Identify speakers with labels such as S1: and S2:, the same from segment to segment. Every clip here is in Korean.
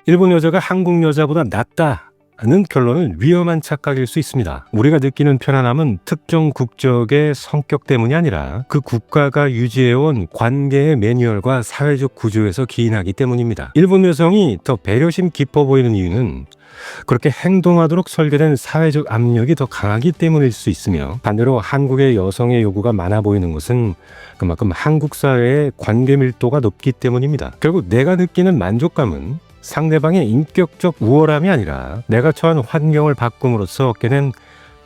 S1: 일본 여자가 한국 여자보다 낫다는 결론은 위험한 착각일 수 있습니다. 우리가 느끼는 편안함은 특정 국적의 성격 때문이 아니라 그 국가가 유지해온 관계의 매뉴얼과 사회적 구조에서 기인하기 때문입니다. 일본 여성이 더 배려심 깊어 보이는 이유는 그렇게 행동하도록 설계된 사회적 압력이 더 강하기 때문일 수 있으며, 반대로 한국의 여성의 요구가 많아 보이는 것은 그만큼 한국 사회의 관계 밀도가 높기 때문입니다. 결국 내가 느끼는 만족감은 상대방의 인격적 우월함이 아니라 내가 처한 환경을 바꿈으로써 얻게 된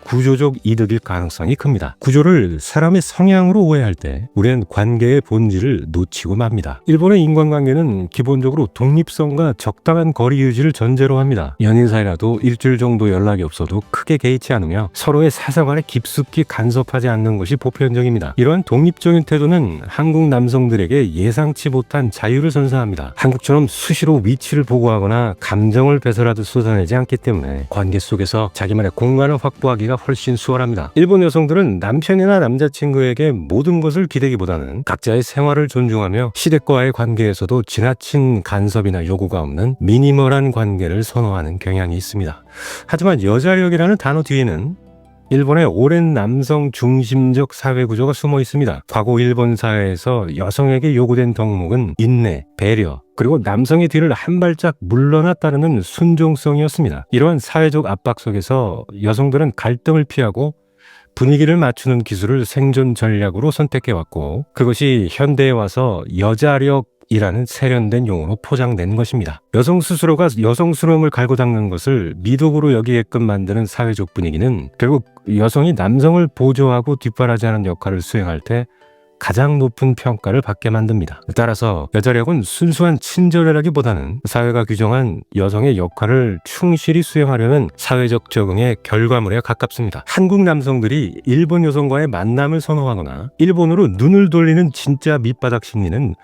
S1: 구조적 이득일 가능성이 큽니다. 구조를 사람의 성향으로 오해할 때 우리는 관계의 본질을 놓치고 맙니다. 일본의 인간관계는 기본적으로 독립성과 적당한 거리 유지를 전제로 합니다. 연인 사이라도 일주일 정도 연락이 없어도 크게 개의치 않으며 서로의 사생활에 깊숙이 간섭하지 않는 것이 보편적입니다. 이러한 독립적인 태도는 한국 남성들에게 예상치 못한 자유를 선사합니다. 한국처럼 수시로 위치를 보고하거나 감정을 배설하듯 쏟아내지 않기 때문에 관계 속에서 자기만의 공간을 확보하기가 훨씬 수월합니다. 일본 여성들은 남편이나 남자친구에게 모든 것을 기대기보다는 각자의 생활을 존중하며 시댁과의 관계에서도 지나친 간섭이나 요구가 없는 미니멀한 관계를 선호하는 경향이 있습니다. 하지만 여자력이라는 단어 뒤에는 일본의 오랜 남성 중심적 사회 구조가 숨어 있습니다. 과거 일본 사회에서 여성에게 요구된 덕목은 인내, 배려, 그리고 남성의 뒤를 한 발짝 물러나 따르는 순종성이었습니다. 이러한 사회적 압박 속에서 여성들은 갈등을 피하고 분위기를 맞추는 기술을 생존 전략으로 선택해왔고, 그것이 현대에 와서 여자력이라는 세련된 용어로 포장된 것입니다. 여성 스스로가 여성스러움을 갈고 닦는 것을 미덕으로 여기게끔 만드는 사회적 분위기는 결국 여성이 남성을 보조하고 뒷바라지하는 역할을 수행할 때 가장 높은 평가를 받게 만듭니다. 따라서 여자력은 순수한 친절이라기보다는 사회가 규정한 여성의 역할을 충실히 수행하려는 사회적 적응의 결과물에 가깝습니다. 한국 남성들이 일본 여성과의 만남을 선호하거나 일본으로 눈을 돌리는 진짜 밑바닥 심리는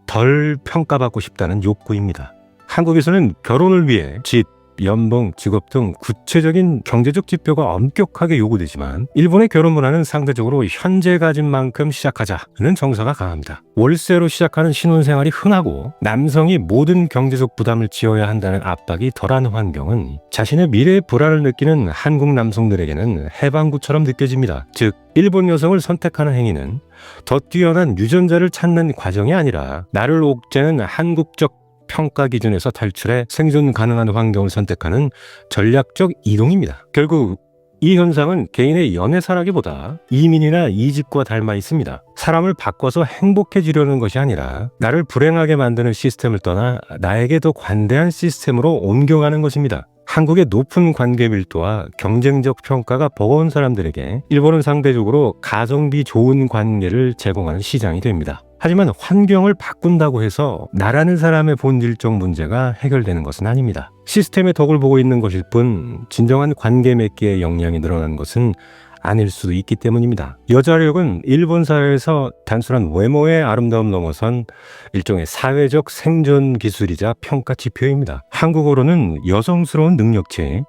S1: 덜 평가받고 싶다는 욕구입니다. 한국에서는 결혼을 위해 집, 연봉, 직업 등 구체적인 경제적 지표가 엄격하게 요구되지만 일본의 결혼 문화는 상대적으로 현재 가진 만큼 시작하자는 정서가 강합니다. 월세로 시작하는 신혼생활이 흔하고 남성이 모든 경제적 부담을 지어야 한다는 압박이 덜한 환경은 자신의 미래의 불안을 느끼는 한국 남성들에게는 해방구처럼 느껴집니다. 즉, 일본 여성을 선택하는 행위는 더 뛰어난 유전자를 찾는 과정이 아니라 나를 옥죄는 한국적 평가 기준에서 탈출해 생존 가능한 환경을 선택하는 전략적 이동입니다. 결국 이 현상은 개인의 연애사라기보다 이민이나 이직과 닮아 있습니다. 사람을 바꿔서 행복해지려는 것이 아니라 나를 불행하게 만드는 시스템을 떠나 나에게 더 관대한 시스템으로 옮겨가는 것입니다. 한국의 높은 관계 밀도와 경쟁적 평가가 버거운 사람들에게 일본은 상대적으로 가성비 좋은 관계를 제공하는 시장이 됩니다. 하지만 환경을 바꾼다고 해서 나라는 사람의 본질적 문제가 해결되는 것은 아닙니다. 시스템의 덕을 보고 있는 것일 뿐 진정한 관계 맺기의 역량이 늘어난 것은 아닐 수도 있기 때문입니다. 여자력은 일본 사회에서 단순한 외모의 아름다움 넘어선 일종의 사회적 생존 기술이자 평가 지표입니다. 한국어로는 여성스러운 능력치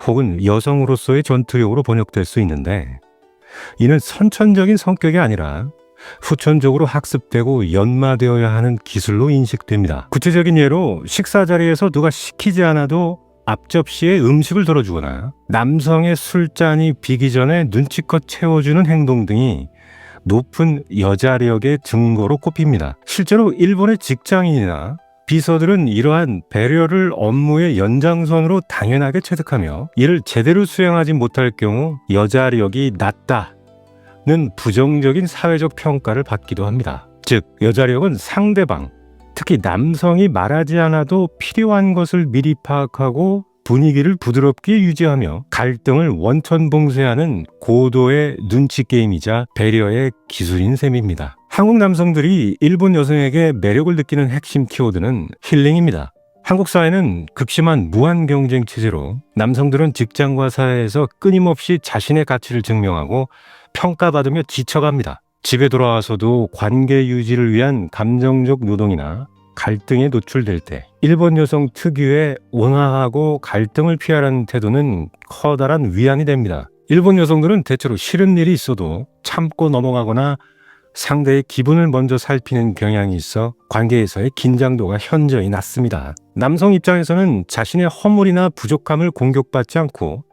S1: 혹은 여성으로서의 전투력으로 번역될 수 있는데, 이는 선천적인 성격이 아니라 후천적으로 학습되고 연마되어야 하는 기술로 인식됩니다. 구체적인 예로 식사 자리에서 누가 시키지 않아도 앞접시에 음식을 덜어주거나 남성의 술잔이 비기 전에 눈치껏 채워주는 행동 등이 높은 여자력의 증거로 꼽힙니다. 실제로 일본의 직장인이나 비서들은 이러한 배려를 업무의 연장선으로 당연하게 체득하며 이를 제대로 수행하지 못할 경우 여자력이 낮다 는 부정적인 사회적 평가를 받기도 합니다. 즉, 여자력은 상대방, 특히 남성이 말하지 않아도 필요한 것을 미리 파악하고 분위기를 부드럽게 유지하며 갈등을 원천봉쇄하는 고도의 눈치 게임이자 배려의 기술인 셈입니다. 한국 남성들이 일본 여성에게 매력을 느끼는 핵심 키워드는 힐링입니다. 한국 사회는 극심한 무한 경쟁 체제로 남성들은 직장과 사회에서 끊임없이 자신의 가치를 증명하고 평가받으며 지쳐갑니다. 집에 돌아와서도 관계 유지를 위한 감정적 노동이나 갈등에 노출될 때 일본 여성 특유의 온화하고 갈등을 피하라는 태도는 커다란 위안이 됩니다. 일본 여성들은 대체로 싫은 일이 있어도 참고 넘어가거나 상대의 기분을 먼저 살피는 경향이 있어 관계에서의 긴장도가 현저히 낮습니다. 남성 입장에서는 자신의 허물이나 부족함을 공격받지 않고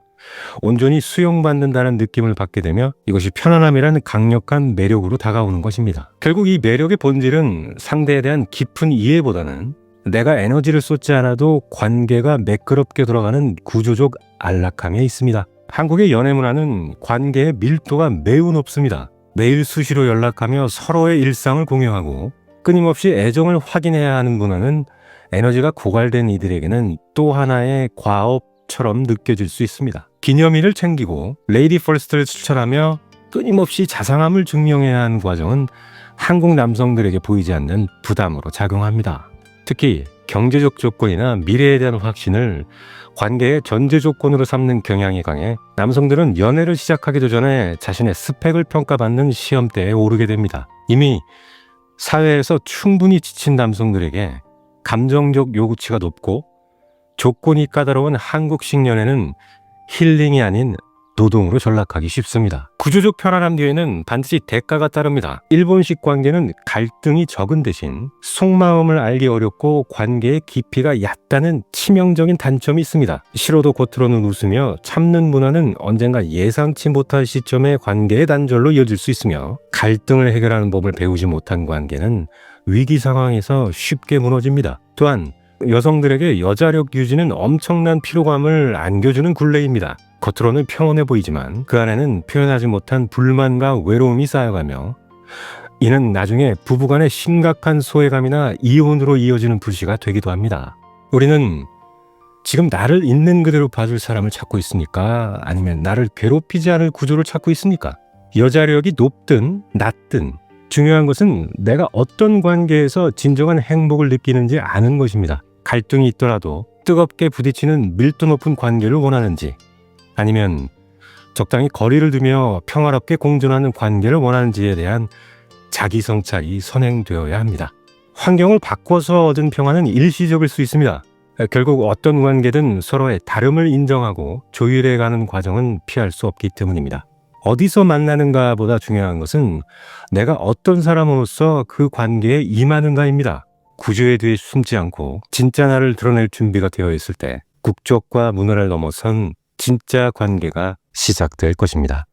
S1: 온전히 수용받는다는 느낌을 받게 되며 이것이 편안함이라는 강력한 매력으로 다가오는 것입니다. 결국 이 매력의 본질은 상대에 대한 깊은 이해보다는 내가 에너지를 쏟지 않아도 관계가 매끄럽게 돌아가는 구조적 안락함에 있습니다. 한국의 연애 문화는 관계의 밀도가 매우 높습니다. 매일 수시로 연락하며 서로의 일상을 공유하고 끊임없이 애정을 확인해야 하는 문화는 에너지가 고갈된 이들에게는 또 하나의 과업처럼 느껴질 수 있습니다. 기념일을 챙기고 레이디 퍼스트를 추천하며 끊임없이 자상함을 증명해야 하는 과정은 한국 남성들에게 보이지 않는 부담으로 작용합니다. 특히 경제적 조건이나 미래에 대한 확신을 관계의 전제 조건으로 삼는 경향이 강해 남성들은 연애를 시작하기도 전에 자신의 스펙을 평가받는 시험대에 오르게 됩니다. 이미 사회에서 충분히 지친 남성들에게 감정적 요구치가 높고 조건이 까다로운 한국식 연애는 힐링이 아닌 노동으로 전락하기 쉽습니다. 구조적 편안함 뒤에는 반드시 대가가 따릅니다. 일본식 관계는 갈등이 적은 대신 속마음을 알기 어렵고 관계의 깊이가 얕다는 치명적인 단점이 있습니다. 싫어도 겉으로는 웃으며 참는 문화는 언젠가 예상치 못할 시점에 관계의 단절로 이어질 수 있으며 갈등을 해결하는 법을 배우지 못한 관계는 위기 상황에서 쉽게 무너집니다. 또한 여성들에게 여자력 유지는 엄청난 피로감을 안겨주는 굴레입니다. 겉으로는 평온해 보이지만 그 안에는 표현하지 못한 불만과 외로움이 쌓여가며 이는 나중에 부부간의 심각한 소외감이나 이혼으로 이어지는 불씨가 되기도 합니다. 우리는 지금 나를 있는 그대로 봐줄 사람을 찾고 있습니까? 아니면 나를 괴롭히지 않을 구조를 찾고 있습니까? 여자력이 높든 낮든 중요한 것은 내가 어떤 관계에서 진정한 행복을 느끼는지 아는 것입니다. 갈등이 있더라도 뜨겁게 부딪히는 밀도 높은 관계를 원하는지 아니면 적당히 거리를 두며 평화롭게 공존하는 관계를 원하는지에 대한 자기 성찰이 선행되어야 합니다. 환경을 바꿔서 얻은 평화는 일시적일 수 있습니다. 결국 어떤 관계든 서로의 다름을 인정하고 조율해가는 과정은 피할 수 없기 때문입니다. 어디서 만나는가 보다 중요한 것은 내가 어떤 사람으로서 그 관계에 임하는가입니다. 구조에 뒤에 숨지 않고 진짜 나를 드러낼 준비가 되어 있을 때 국적과 문화를 넘어선 진짜 관계가 시작될 것입니다.